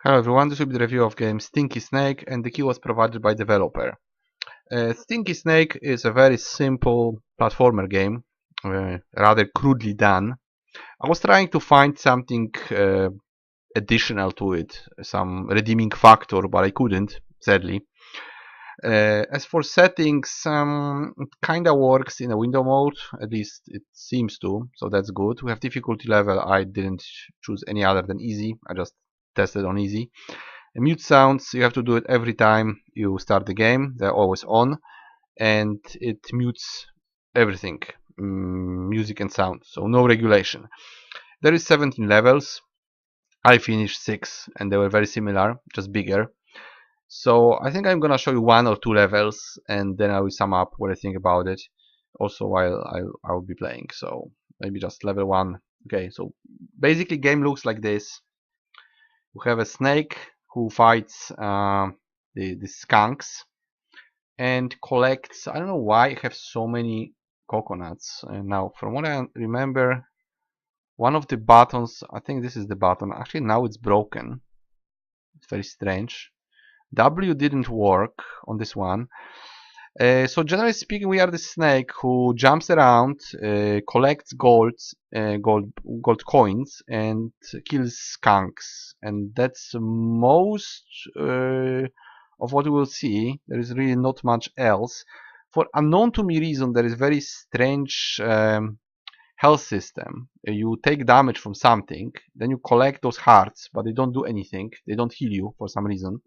Hello everyone, this will be the review of game Stinky Snake, and the key was provided by developer. Stinky Snake is a very simple platformer game, rather crudely done. I was trying to find something additional to it, some redeeming factor, but I couldn't, sadly. As for settings, it kinda works in a window mode, at least it seems to, so that's good. We have difficulty level, I didn't choose any other than easy, I just tested on easy. Mute sounds, you have to do it every time you start the game, they're always on, and it mutes everything, music and sound, so no regulation. There is 17 levels, I finished 6 and they were very similar, just bigger. So I think I'm gonna show you 1 or 2 levels and then I will sum up what I think about it also while I'll be playing. So maybe just level 1. Okay, so basically game looks like this. We have a snake who fights the skunks and collects, I don't know why I have so many coconuts. And now from what I remember, one of the buttons, I think this is the button, actually now it's broken. It's very strange. W didn't work on this one. So generally speaking, we are the snake who jumps around, collects gold coins, and kills skunks. And that's most of what we will see. There is really not much else. For unknown to me reason, there is very strange health system. You take damage from something, then you collect those hearts, but they don't do anything. They don't heal you for some reason.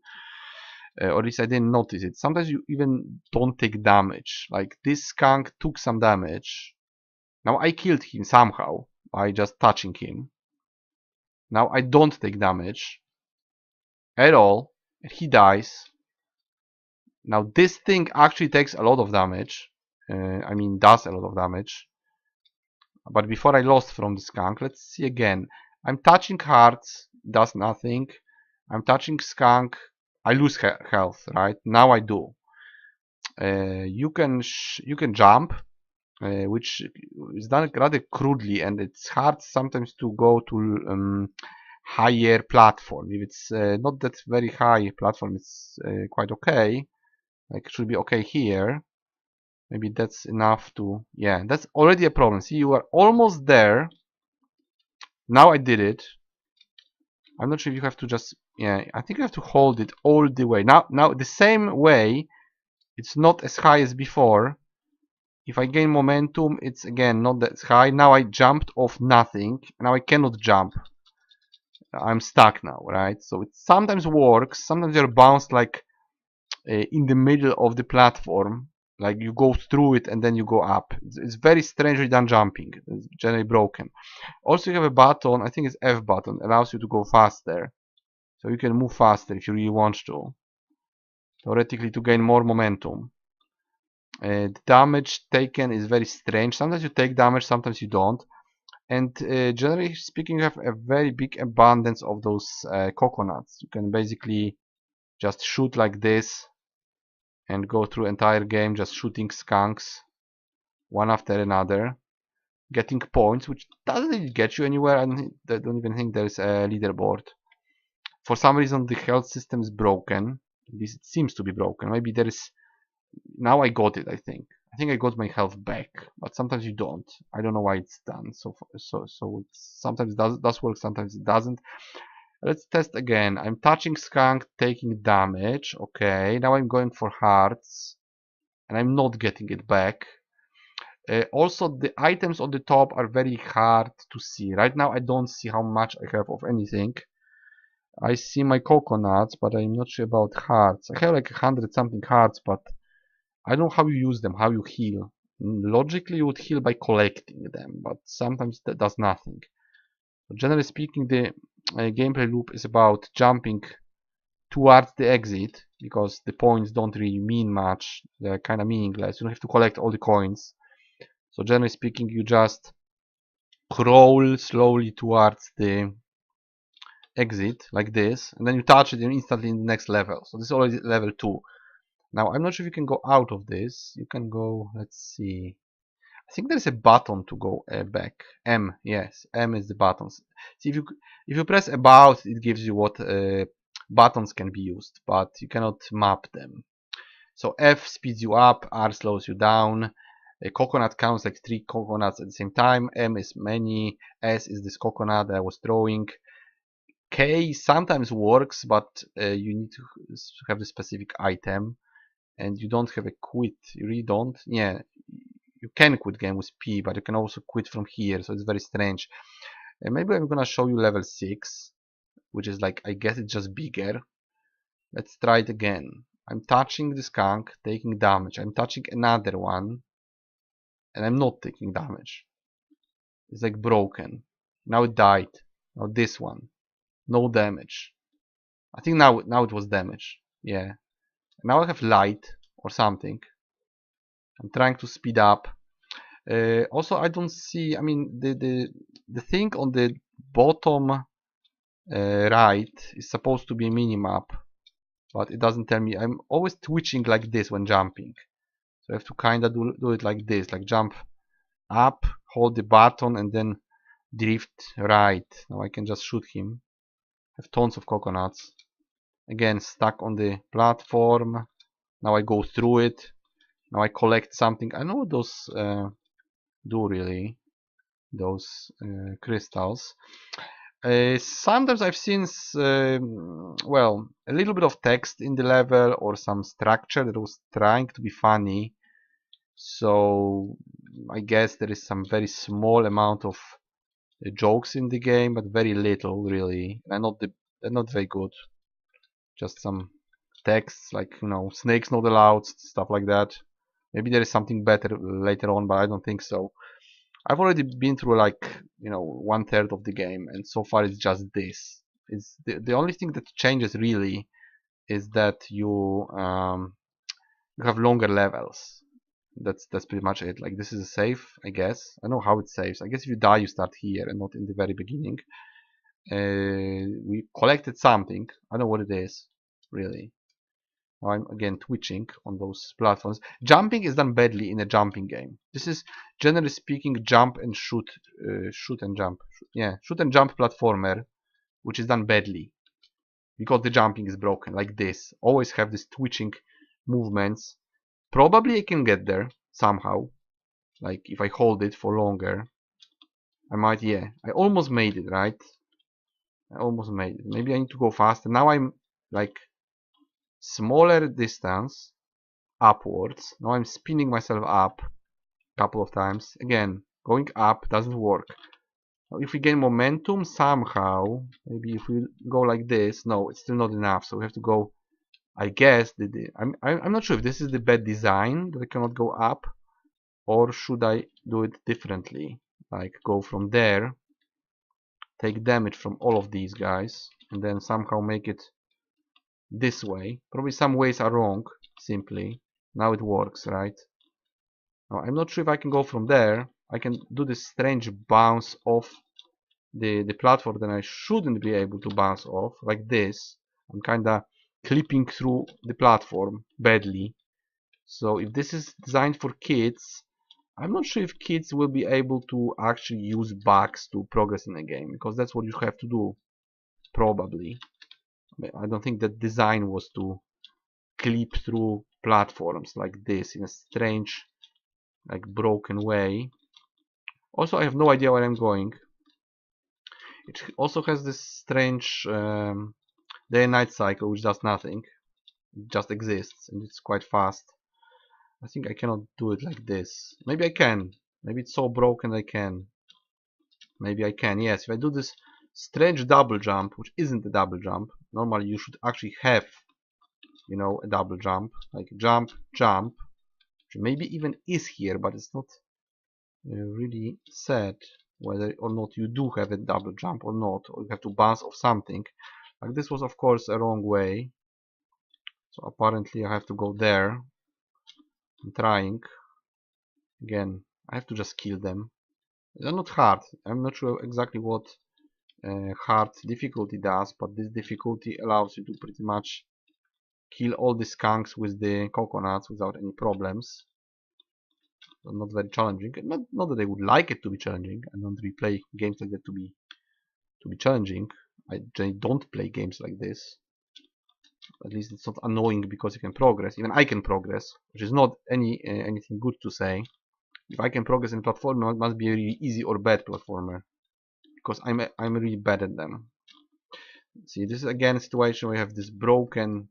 Or at least I didn't notice it. Sometimes you even don't take damage. Like this skunk took some damage. Now I killed him somehow by just touching him. Now I don't take damage at all. He dies. Now this thing actually takes a lot of damage. I mean does a lot of damage. But before I lost from the skunk, let's see again. I'm touching hearts, does nothing. I'm touching skunk, I lose health, right? Now I do. You can jump, which is done rather crudely, and it's hard sometimes to go to higher platform. If it's not that very high platform, it's quite okay. Like it should be okay here. Maybe that's enough to, yeah, that's already a problem. See, you are almost there. Now I did it. I'm not sure if you have to just, yeah, I think you have to hold it all the way. Now the same way, it's not as high as before. If I gain momentum, it's again not that high. Now I jumped off nothing. Now I cannot jump. I'm stuck now, right? So it sometimes works. Sometimes you're bounced like in the middle of the platform. Like you go through it and then you go up. It's very strangely done jumping. It's generally broken. Also you have a button, I think it's F button, allows you to go faster. So you can move faster if you really want to. Theoretically to gain more momentum. The damage taken is very strange. Sometimes you take damage, sometimes you don't. And generally speaking, you have a very big abundance of those coconuts. You can basically just shoot like this and go through entire game just shooting skunks one after another, getting points, which doesn't really get you anywhere. I don't even think there's a leaderboard. For some reason, the health system is broken. At least it seems to be broken. Maybe there is. Now I got it. I think I got my health back, but sometimes you don't. I don't know why it's done. So sometimes it does work, sometimes it doesn't. Let's test again. I'm touching skunk, taking damage. Okay, now I'm going for hearts, and I'm not getting it back. Also, the items on the top are very hard to see. Right now, I don't see how much I have of anything. I see my coconuts, but I'm not sure about hearts. I have like 100 something hearts, but I don't know how you use them, how you heal. Logically, you would heal by collecting them, but sometimes that does nothing. But generally speaking, the gameplay loop is about jumping towards the exit, because the points don't really mean much. They're kind of meaningless. You don't have to collect all the coins. So generally speaking, you just crawl slowly towards the exit like this, and then you touch it and instantly in the next level. So this is already level 2. Now I'm not sure if you can go out of this. You can go, let's see, I think there's a button to go back. M, yes, M is the buttons. See, if you press about, it gives you what buttons can be used, but you cannot map them. So F speeds you up, R slows you down. A coconut counts like 3 coconuts at the same time. M is many. S is this coconut that I was throwing. K sometimes works, but you need to have the specific item, and you don't have a quit. You really don't. Yeah, you can quit game with P, but you can also quit from here, so it's very strange. And maybe I'm gonna show you level 6, which is like, I guess it's just bigger. Let's try it again. I'm touching the skunk, taking damage. I'm touching another one, and I'm not taking damage. It's like broken. Now it died. Now this one, no damage. I think now it was damage. Yeah. Now I have light or something. I'm trying to speed up. Also, I don't see. I mean, the thing on the bottom right is supposed to be a minimap, but it doesn't tell me. I'm always twitching like this when jumping, so I have to kind of do it like this, like jump up, hold the button, and then drift right. Now I can just shoot him. I have tons of coconuts. Again, stuck on the platform. Now I go through it. Now I collect something. I know what those do really. Those crystals. Sometimes I've seen, well, a little bit of text in the level or some structure that was trying to be funny. So I guess there is some very small amount of jokes in the game, but very little really. They're not very good. Just some texts like, you know, snakes not allowed, stuff like that. Maybe there is something better later on, but I don't think so. I've already been through like, you know, 1/3 of the game, and so far it's just this. It's the only thing that changes really is that you have longer levels. That's pretty much it. Like, this is a save, I guess. I don't know how it saves. I guess if you die, you start here and not in the very beginning. We collected something. I don't know what it is, really. Now I'm again twitching on those platforms. Jumping is done badly in a jumping game. This is, generally speaking, jump and shoot, shoot and jump. Yeah, shoot and jump platformer, which is done badly because the jumping is broken. Like this, always have these twitching movements. Probably I can get there somehow. Like if I hold it for longer, I might. Yeah, I almost made it, right? I almost made it. Maybe I need to go faster. Now I'm like smaller distance upwards. Now I'm spinning myself up a couple of times. Again, going up doesn't work. Now if we gain momentum somehow, maybe if we go like this, no, it's still not enough. So we have to go. I guess I'm not sure if this is the bad design that I cannot go up, or should I do it differently? Like go from there, take damage from all of these guys, and then somehow make it this way. Probably some ways are wrong, simply. Now it works, right? Now I'm not sure if I can go from there. I can do this strange bounce off the platform that I shouldn't be able to bounce off, like this. I'm kinda clipping through the platform badly. So if this is designed for kids, I'm not sure if kids will be able to actually use bugs to progress in the game, because that's what you have to do, probably. I don't think that design was to clip through platforms like this in a strange, like broken way. Also, I have no idea where I'm going. It also has this strange day and night cycle, which does nothing. It just exists, and it's quite fast. I think I cannot do it like this. Maybe I can. Maybe it's so broken I can. Maybe I can. Yes, if I do this strange double jump, which isn't a double jump. Normally you should actually have, you know, a double jump. Like jump, jump. Which maybe even is here, but it's not really said whether or not you do have a double jump or not. Or you have to bounce off something. Like this was of course a wrong way. So apparently I have to go there. I'm trying. Again, I have to just kill them. They're not hard. I'm not sure exactly what hard difficulty does, but this difficulty allows you to pretty much kill all the skunks with the coconuts without any problems. So not very challenging. Not that I would like it to be challenging. I don't really play games like that to be challenging. I generally don't play games like this. At least it's not annoying because you can progress. Even I can progress, which is not anything good to say. If I can progress in platformer, it must be a really easy or bad platformer, because I'm really bad at them. See, this is again a situation where you have this broken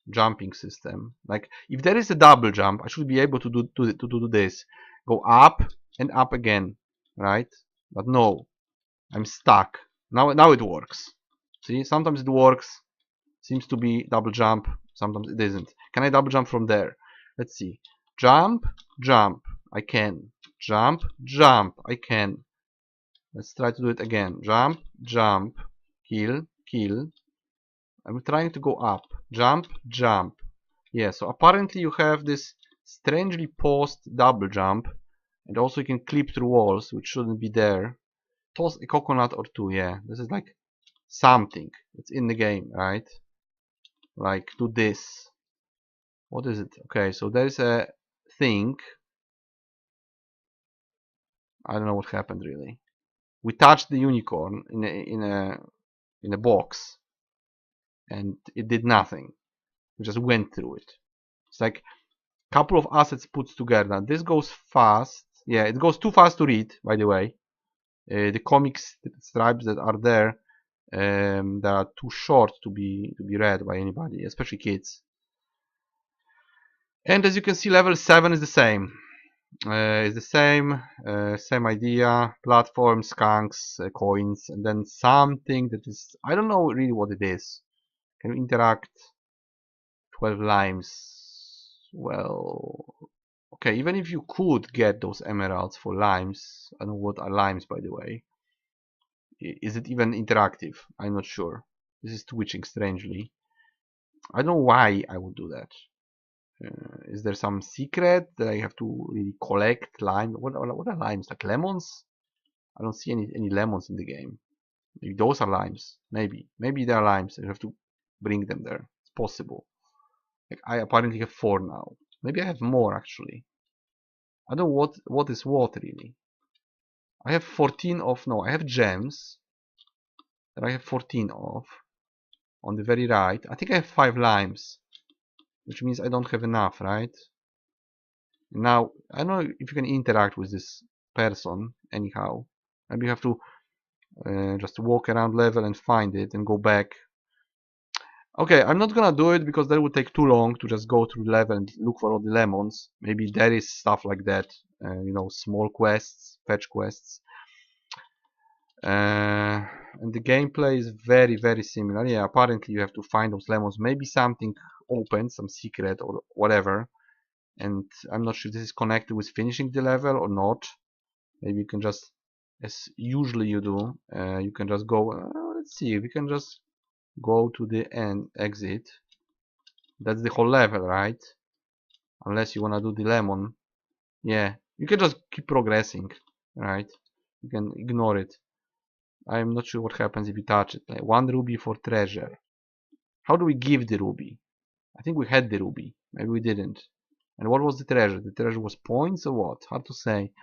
jumping system. Like, if there is a double jump, I should be able to do this, go up and up again, right? But no, I'm stuck. Now it works. See, sometimes it works. Seems to be double jump. Sometimes it isn't. Can I double jump from there? Let's see. Jump, jump. I can. Jump, jump. I can. Let's try to do it again. Jump, jump. Kill, kill. I'm trying to go up. Jump, jump. Yeah, so apparently you have this strangely paused double jump. And also you can clip through walls, which shouldn't be there. Toss a coconut or two, yeah. This is like something that's in the game, right? Like, do this. What is it? Okay, so there's a thing. I don't know what happened really. We touched the unicorn in a box, and it did nothing. We just went through it. It's like a couple of assets put together. Now, this goes fast. Yeah, it goes too fast to read, by the way. The comics stripes that are there, they are too short to be read by anybody, especially kids. And as you can see, level 7 is the same. It's the same idea. Platform, skunks, coins, and then something that is, I don't know really what it is. Can you interact? 12 limes. Well, okay, even if you could get those emeralds for limes, I don't know what are limes, by the way. Is it even interactive? I'm not sure. This is twitching strangely. I don't know why I would do that. Is there some secret that I have to really collect lime? What are limes? Like lemons? I don't see any lemons in the game. Maybe those are limes. Maybe they are limes. I have to bring them there. It's possible. Like, I apparently have 4 now. Maybe I have more actually. I don't know what is what really. I have 14 of, no, I have gems that I have 14 of. On the very right, I think I have 5 limes, which means I don't have enough, right? Now, I don't know if you can interact with this person anyhow. Maybe you have to just walk around level and find it and go back. Okay, I'm not gonna do it because that would take too long to just go through level and look for all the lemons. Maybe there is stuff like that, you know, small quests, fetch quests. And the gameplay is very similar. Yeah, apparently you have to find those lemons. Maybe something open, some secret or whatever. And I'm not sure if this is connected with finishing the level or not. Maybe you can just, as usually you do, you can just go, let's see, we can just go to the end, exit. That's the whole level, right? Unless you wanna do the lemon. Yeah, you can just keep progressing, right? You can ignore it. I'm not sure what happens if you touch it. Like 1 ruby for treasure. How do we give the ruby? I think we had the ruby. Maybe we didn't. And what was the treasure? The treasure was points or what? Hard to say.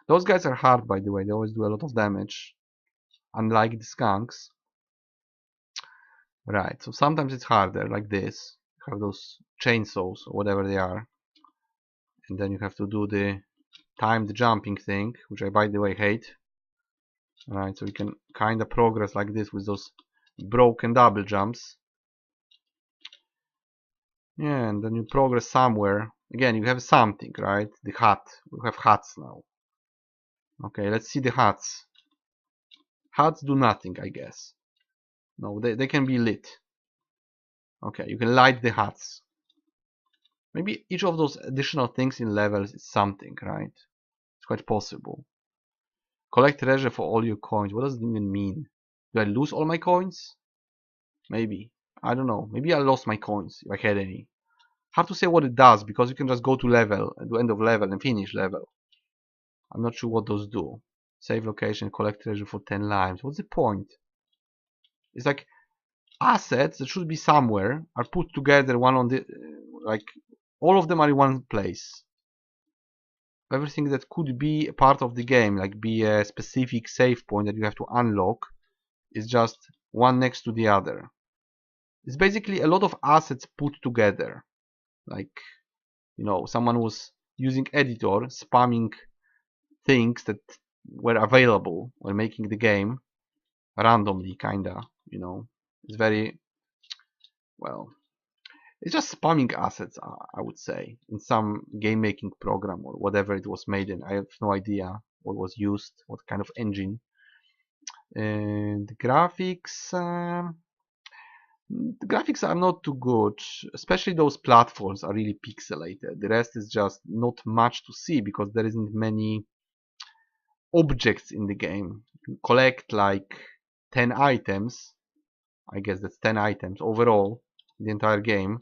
Those guys are hard, by the way. They always do a lot of damage. Unlike the skunks. Right, so sometimes it's harder, like this. You have those chainsaws, or whatever they are. And then you have to do the timed jumping thing, which I, by the way, hate. Right, so you can kind of progress like this with those broken double jumps. Yeah, and then you progress somewhere. Again, you have something, right? The hut. We have huts now. Okay, let's see the huts. Huts do nothing, I guess. No, they can be lit. Okay, you can light the huts. Maybe each of those additional things in levels is something, right? It's quite possible. Collect treasure for all your coins. What does it even mean? Do I lose all my coins? Maybe. I don't know. Maybe I lost my coins, if I had any. Hard to say what it does, because you can just go to level, do end of level and finish level. I'm not sure what those do. Save location, collect treasure for 10 limes. What's the point? It's like assets that should be somewhere are put together, one on the like all of them are in one place. Everything that could be a part of the game, like be a specific save point that you have to unlock, is just one next to the other. It's basically a lot of assets put together. Like, you know, someone was using editor, spamming things that were available when making the game randomly, kinda, you know. It's very, well, it's just spamming assets, I would say, in some game making program or whatever it was made in. I have no idea what was used, what kind of engine. And the graphics are not too good, especially those platforms are really pixelated. The rest is just not much to see because there isn't many objects in the game. You collect like 10 items. I guess that's 10 items overall in the entire game.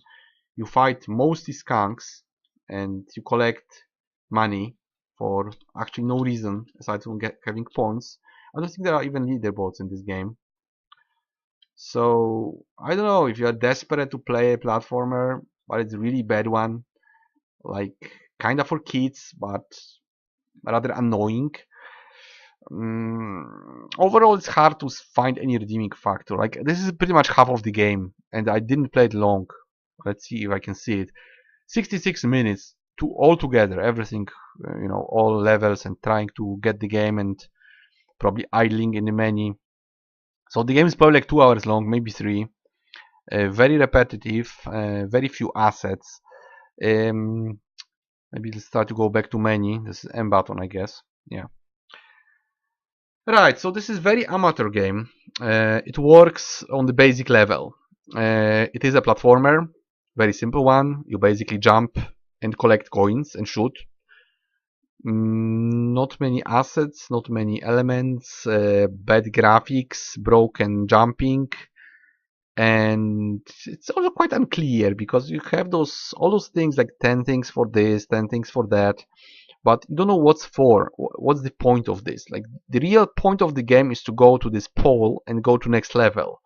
You fight mostly skunks and you collect money for actually no reason aside from having points. I don't think there are even leaderboards in this game. So I don't know if you are desperate to play a platformer, but it's a really bad one, like kinda for kids, but rather annoying. Overall, it's hard to find any redeeming factor. Like this is pretty much half of the game, and I didn't play it long. Let's see if I can see it. 66 minutes to all together, everything, you know, all levels, and trying to get the game, and probably idling in the menu. So the game is probably like 2 hours long, maybe 3. Very repetitive, very few assets. Maybe let's start to go back to menu. This is M button, I guess. Yeah. Right, so this is very amateur game. It works on the basic level. It is a platformer, very simple one. You basically jump and collect coins and shoot. Not many assets, not many elements, bad graphics, broken jumping, and it's also quite unclear because you have all those things like 10 things for this, 10 things for that, but you don't know what's for. What's the point of this? Like the real point of the game is to go to this pole and go to next level.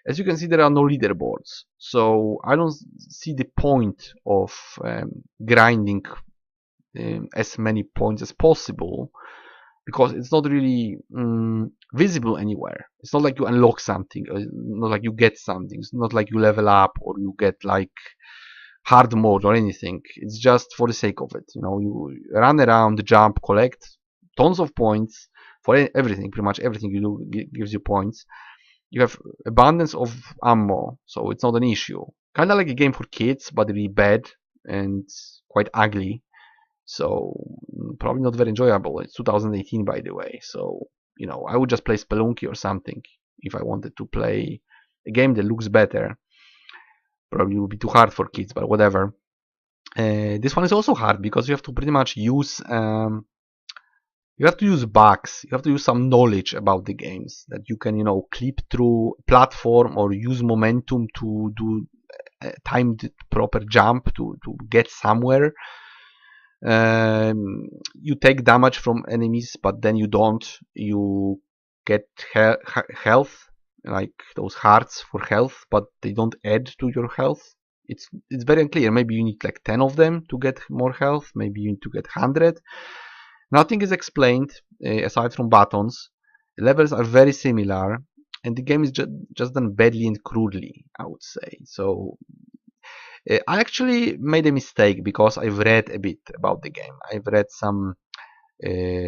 As you can see, there are no leaderboards, so I don't see the point of grinding as many points as possible, because it's not really visible anywhere. It's not like you unlock something, not like you get something. It's not like you level up or you get like hard mode or anything. It's just for the sake of it. You know, you run around, jump, collect tons of points for everything. Pretty much everything you do gives you points. You have abundance of ammo, so it's not an issue. Kind of like a game for kids, but really bad and quite ugly. So probably not very enjoyable. It's 2018, by the way, so you know, I would just play Spelunky or something if I wanted to play a game that looks better. Probably would be too hard for kids, but whatever. This one is also hard because you have to pretty much use bugs. You have to use some knowledge about the games that you can, you know, clip through platform or use momentum to do timed proper jump to get somewhere. You take damage from enemies, but then you don't. You get health, like those hearts for health, but they don't add to your health. It's very unclear. Maybe you need like 10 of them to get more health. Maybe you need to get 100. Nothing is explained aside from buttons. The levels are very similar, and the game is just done badly and crudely, I would say. So I actually made a mistake because I've read a bit about the game. I've read some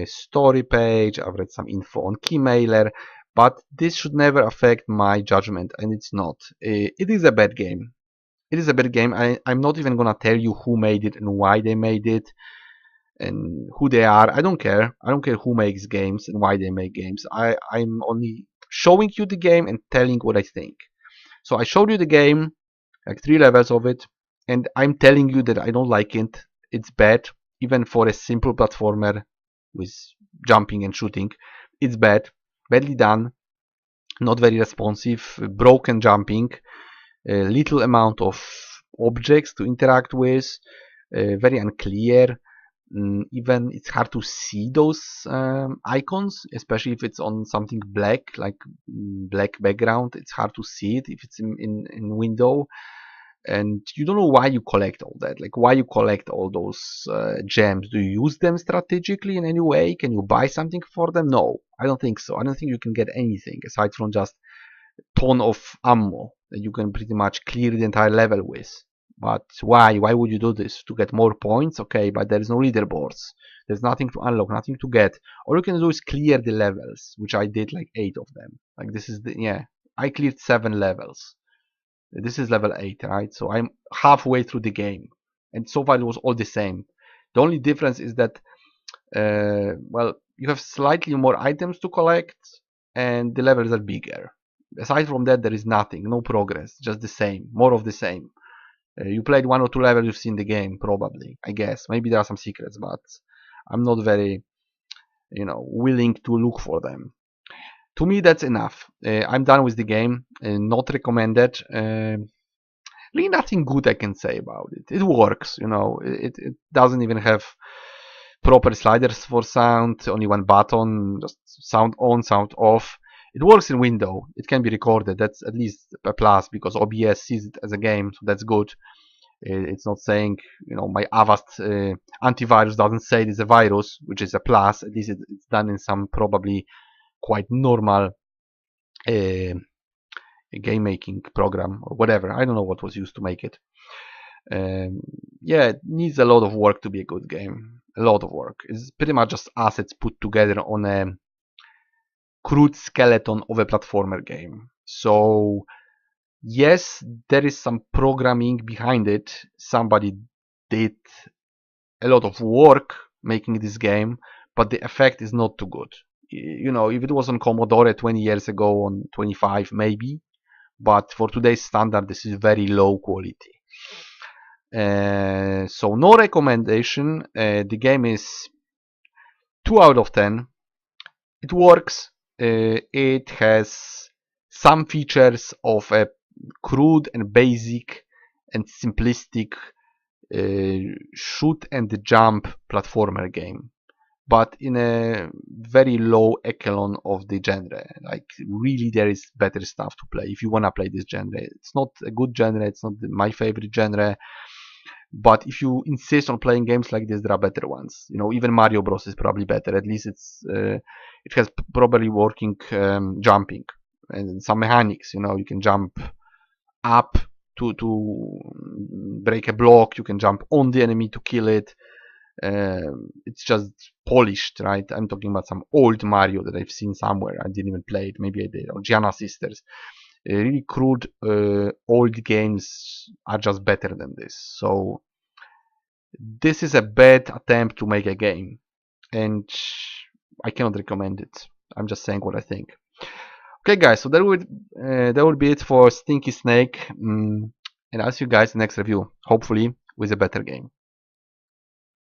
story page, I've read some info on Keymailer, but this should never affect my judgment, and it's not. It is a bad game. It is a bad game. I'm not even gonna tell you who made it and why they made it and who they are. I don't care. I don't care who makes games and why they make games. I'm only showing you the game and telling what I think. So I showed you the game, like 3 levels of it, and I'm telling you that I don't like it. It's bad, even for a simple platformer with jumping and shooting. It's bad, badly done, not very responsive, broken jumping, a little amount of objects to interact with, very unclear. Even it's hard to see those icons, especially if it's on something black, like black background. It's hard to see it if it's in window, and you don't know why you collect all that. Like, why you collect all those gems? Do you use them strategically in any way? Can you buy something for them? No, I don't think so. I don't think you can get anything aside from just ton of ammo that you can pretty much clear the entire level with. But why? Why would you do this? To get more points? Okay, but there is no leaderboards. There's nothing to unlock, nothing to get. All you can do is clear the levels, which I did like 8 of them. Like this is the, yeah, I cleared 7 levels. This is level 8, right? So I'm halfway through the game. And so far it was all the same. The only difference is that, well, you have slightly more items to collect and the levels are bigger. Aside from that, there is nothing, no progress, just the same, more of the same. You played 1 or 2 levels, you've seen the game, probably, I guess. Maybe there are some secrets, but I'm not very, willing to look for them. To me, that's enough. I'm done with the game, not recommended. Really nothing good I can say about it. It works, it doesn't even have proper sliders for sound, only one button, just sound on, sound off. It works in window, it can be recorded, that's at least a plus because OBS sees it as a game, so that's good. It's not saying, my Avast antivirus doesn't say it's a virus, which is a plus. At least it's done in some probably quite normal game making program or whatever. I don't know what was used to make it. Yeah, it needs a lot of work to be a good game. A lot of work. It's pretty much just assets put together on a crude skeleton of a platformer game. So yes, there is some programming behind it. Somebody did a lot of work making this game, but the effect is not too good. If it was on Commodore 20 years ago, on 25 maybe, but for today's standard, this is very low quality. So no recommendation. The game is 2 out of 10. It works. It has some features of a crude and basic and simplistic shoot and jump platformer game, but in a very low echelon of the genre. Like really there is better stuff to play if you want to play this genre. It's not a good genre, it's not my favorite genre, but if you insist on playing games like this, there are better ones. Even Mario Bros is probably better. At least it has properly working jumping and some mechanics. You can jump up to break a block, you can jump on the enemy to kill it. It's just polished, right? I'm talking about some old Mario that I've seen somewhere. I didn't even play it, maybe I did. Or Gianna Sisters. Really crude old games are just better than this. So this is a bad attempt to make a game, and I cannot recommend it. I'm just saying what I think. Okay, guys, so that would be it for Stinky Snake, and I'll see you guys in the next review, hopefully with a better game.